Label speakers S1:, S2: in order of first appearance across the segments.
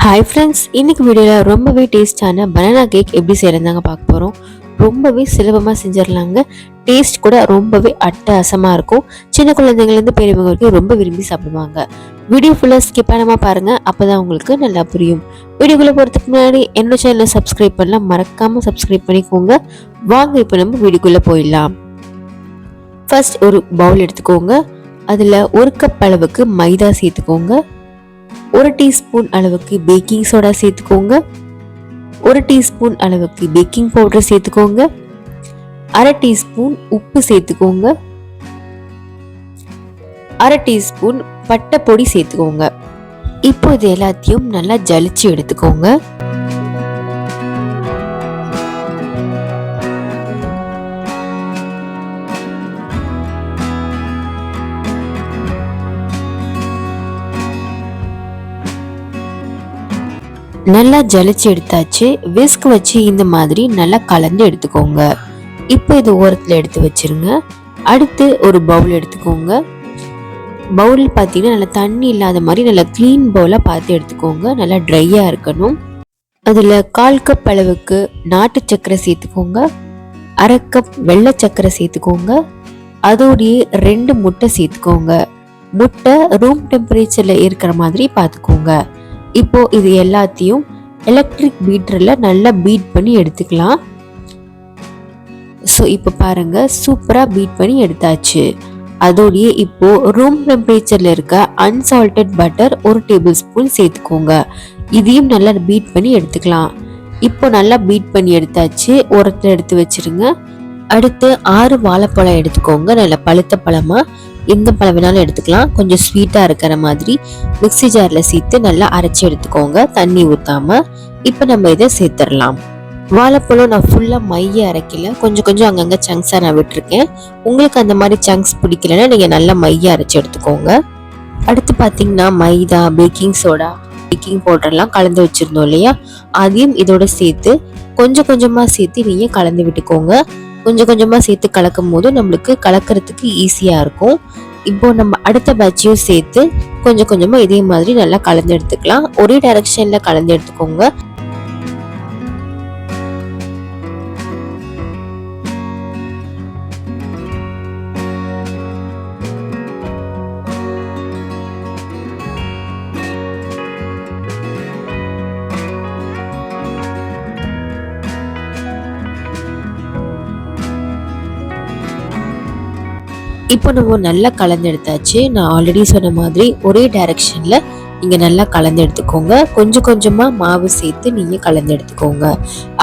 S1: Hi friends, இன்னைக்கு வீடியோவில் ரொம்பவே டேஸ்டான பனானா கேக் எப்படி செய்யறதாங்க பார்க்க போகிறோம். ரொம்பவே சுலபமாக செஞ்சிடலாங்க. டேஸ்ட் கூட ரொம்பவே அட்டகாசமாக இருக்கும். சின்ன குழந்தைங்கலேருந்து பெரியவங்க வரைக்கும் ரொம்ப விரும்பி சாப்பிடுவாங்க. வீடியோ ஃபுல்லாக ஸ்கிப் பண்ணாமல் பாருங்கள், அப்போ தான் உங்களுக்கு நல்லா புரியும். வீடியோக்குள்ளே போகிறதுக்கு முன்னாடி என்னோட சேனலை சப்ஸ்கிரைப் பண்ணலாம், மறக்காமல் சப்ஸ்கிரைப் பண்ணிக்கோங்க. வாங்க இப்போ நம்ம வீடியோக்குள்ளே போயிடலாம். ஃபர்ஸ்ட் ஒரு பவுல் எடுத்துக்கோங்க. அதில் 1 கப் அளவுக்கு மைதா சேர்த்துக்கோங்க. 1 டீஸ்பூன் அளவுக்கு பேக்கிங் சோடா சேர்த்துக்கோங்க. 1 டீஸ்பூன் அளவுக்கு பேக்கிங் பவுடர் சேர்த்துக்கோங்க. 1/2 டீஸ்பூன் உப்பு சேர்த்துக்கோங்க. 1/2 டீஸ்பூன் பட்டை பொடி சேர்த்துக்கோங்க. இப்போ இது எல்லாத்தையும் நல்லா ஜலிச்சு எடுத்துக்கோங்க. நல்லா ஜலிச்சு எடுத்தாச்சு. விஸ்க் வச்சு இந்த மாதிரி நல்லா கலந்து எடுத்துக்கோங்க. இப்போ இது ஓரத்தில் எடுத்து வச்சிருங்க. அடுத்து ஒரு பவுல் எடுத்துக்கோங்க. பவுல் பார்த்தீங்கன்னா நல்லா தண்ணி இல்லாத மாதிரி நல்லா க்ளீன் பவுலாக பார்த்து எடுத்துக்கோங்க. நல்லா ட்ரையாக இருக்கணும். அதில் 1/4 கப் அளவுக்கு நாட்டு சர்க்கரை சேர்த்துக்கோங்க. 1/2 கப் வெள்ளை சர்க்கரை சேர்த்துக்கோங்க. அதோடையே 2 முட்டை சேர்த்துக்கோங்க. முட்டை ரூம் டெம்பரேச்சரில் இருக்கிற மாதிரி பார்த்துக்கோங்க. இப்போ இது எல்லாத்தையும் எலக்ட்ரிக் பீட்டர்ல நல்லா பீட் பண்ணி எடுத்துக்கலாம். ஸோ இப்போ பாருங்க, சூப்பரா பீட் பண்ணி எடுத்தாச்சு. அதோடய இப்போ ரூம் டெம்பரேச்சர்ல இருக்க அன்சால்டட் பட்டர் 1 டேபிள் ஸ்பூன் சேர்த்துக்கோங்க. இதையும் நல்லா பீட் பண்ணி எடுத்துக்கலாம். இப்போ நல்லா பீட் பண்ணி எடுத்தாச்சு. ஓரத்தில் எடுத்து வச்சிருங்க. அடுத்து 6 வாழைப்பழம் எடுத்துக்கோங்க. நல்லா பழுத்த பழமா எந்த பழம் வேணாலும் எடுத்துக்கலாம். கொஞ்சம் ஸ்வீட்டாக இருக்கிற மாதிரி மிக்ஸி ஜாரில் சேர்த்து நல்லா அரைச்சி எடுத்துக்கோங்க, தண்ணி ஊற்றாம. இப்போ நம்ம இதை சேர்த்துடலாம். வாழைப்பழம் நான் ஃபுல்லாக மைய அரைக்கல, கொஞ்சம் கொஞ்சம் அங்கங்கே சங்க்ஸாக நான் விட்டுருக்கேன். உங்களுக்கு அந்த மாதிரி சங்க்ஸ் பிடிக்கலன்னா நீங்கள் நல்லா மைய அரைச்சி எடுத்துக்கோங்க. அடுத்து பார்த்தீங்கன்னா மைதா, பேக்கிங் சோடா, பேக்கிங் பவுடர்லாம் கலந்து வச்சுருந்தோம் இல்லையா, அதையும் இதோட சேர்த்து கொஞ்சம் கொஞ்சமாக சேர்த்து நீங்கள் கலந்து விட்டுக்கோங்க. கொஞ்சம் கொஞ்சமாக சேர்த்து கலக்கும் போது நம்மளுக்கு கலக்கிறதுக்கு ஈஸியாக இருக்கும். இப்போ நம்ம அடுத்த பேட்சையும் சேர்த்து கொஞ்சம் கொஞ்சமாக இதே மாதிரி நல்லா கலந்து எடுத்துக்கலாம். ஒரே டைரக்ஷனில் கலந்து எடுத்துக்கோங்க. இப்போ நம்ம நல்லா கலந்து எடுத்தாச்சு. நான் ஆல்ரெடி சொன்ன மாதிரி ஒரே டைரக்ஷனில் நீங்கள் நல்லா கலந்து எடுத்துக்கோங்க. கொஞ்சம் கொஞ்சமாக மாவு சேர்த்து நீங்கள் கலந்து எடுத்துக்கோங்க.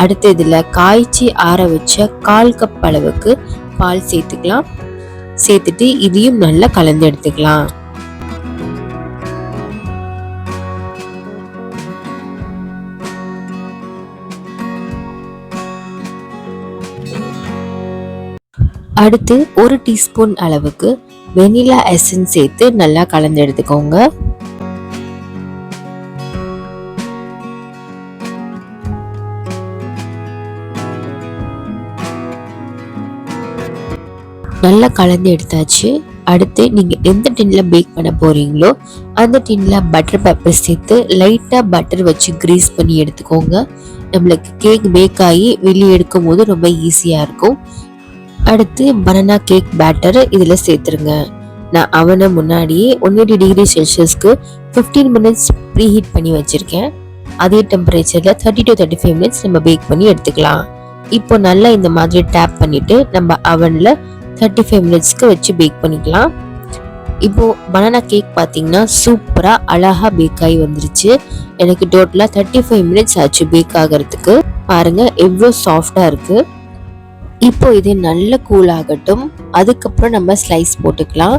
S1: அடுத்து இதில் காய்ச்சி ஆற வச்ச 1/4 கப் அளவுக்கு பால் சேர்த்துக்கலாம். சேர்த்துட்டு இதையும் நல்லா கலந்து எடுத்துக்கலாம். அடுத்து 1 டீஸ்பூன் அளவுக்கு வெனிலா எசன்ஸ் சேர்த்து நல்லா கலந்து எடுத்துக்கோங்க. நல்லா கலந்து எடுத்தாச்சு. அடுத்து நீங்கள் எந்த டின்ல பேக் பண்ண போறீங்களோ அந்த டின்ல பட்டர் பேப்பர் சேர்த்து லைட்டாக பட்டர் வச்சு கிரீஸ் பண்ணி எடுத்துக்கோங்க. நம்மளுக்கு கேக் பேக் ஆகி வெளியே எடுக்கும் போது ரொம்ப ஈஸியாக இருக்கும். அடுத்து பனானா கேக் பேட்டர் இதில் சேர்த்துருங்க. நான் அவனை முன்னாடியே 180 டிகிரி செல்சியஸ்க்கு 15 மினிட்ஸ் ப்ரீ ஹீட் பண்ணி வச்சுருக்கேன். அதே டெம்பரேச்சரில் 30 to 35 மினிட்ஸ் நம்ம பேக் பண்ணி எடுத்துக்கலாம். இப்போ நல்லா இந்த மாதிரி டேப் பண்ணிவிட்டு நம்ம அவனில் 35 மினிட்ஸ்க்கு வச்சு பேக் பண்ணிக்கலாம். இப்போது பனானா கேக் பார்த்தீங்கன்னா சூப்பராக அழகாக பேக் ஆகி வந்துருச்சு. எனக்கு டோட்டலாக 35 மினிட்ஸ் ஆச்சு பேக் ஆகிறதுக்கு. பாருங்கள் எவ்வளோ சாஃப்டாக இருக்குது. இப்போ இது நல்ல கூல் ஆகட்டும். அதுக்கப்புறம் நம்ம ஸ்லைஸ் போட்டுக்கலாம்.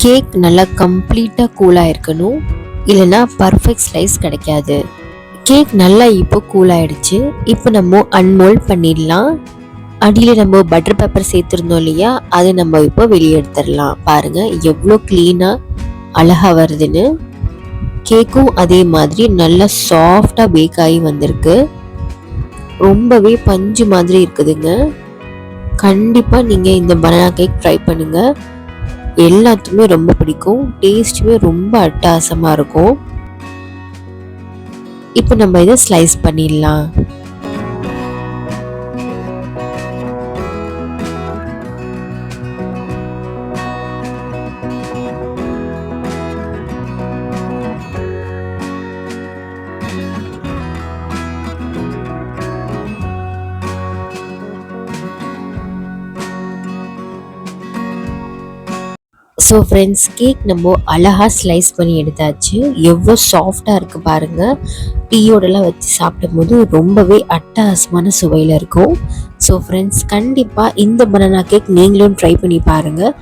S1: கேக் நல்லா கம்ப்ளீட்டாக கூலாக இருக்கணும், இல்லைன்னா பர்ஃபெக்ட் ஸ்லைஸ் கிடைக்காது. கேக் நல்லா இப்போ கூல் ஆயிடுச்சு. இப்போ நம்ம அன்மோல்ட் பண்ணிடலாம். அடியில் நம்ம பட்டர் பேப்பர் சேர்த்துருந்தோம் இல்லையா, அதை நம்ம இப்போ வெளியே எடுத்துடலாம். பாருங்கள் எவ்வளோ க்ளீனாக அழகாக வருதுன்னு. கேக்கும் அதே மாதிரி நல்லா சாஃப்டாக பேக் ஆகி வந்திருக்கு. ரொம்பவே பஞ்சு மாதிரி இருக்குதுங்க. கண்டிப்பாக நீங்கள் இந்த பனானா கேக் ட்ரை பண்ணுங்கள். எல்லாத்துக்குமே ரொம்ப பிடிக்கும். டேஸ்ட்டுமே ரொம்ப அட்டகாசமாக இருக்கும். இப்போ நம்ம இதை ஸ்லைஸ் பண்ணிடலாம். ஸோ ஃப்ரெண்ட்ஸ், கேக் நம்ம அழகாக ஸ்லைஸ் பண்ணி எடுத்தாச்சு. எவ்வளோ சாஃப்டாக இருக்குது பாருங்கள். டீயோடலாம் வச்சு சாப்பிடும்போது ரொம்பவே அட்டகாசமான சுவையில் இருக்கும். ஸோ ஃப்ரெண்ட்ஸ், கண்டிப்பாக இந்த பனானா கேக் நீங்களும் ட்ரை பண்ணி பாருங்கள்.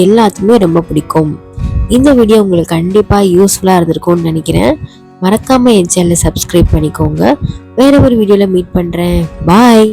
S1: எல்லாத்துக்குமே ரொம்ப பிடிக்கும். இந்த வீடியோ உங்களுக்கு கண்டிப்பாக யூஸ்ஃபுல்லாக இருந்திருக்கும்னு நினைக்கிறேன். மறக்காமல் என் சேனலை சப்ஸ்கிரைப் பண்ணிக்கோங்க. வேறு ஒரு வீடியோவில் மீட் பண்ணுறேன். பாய்.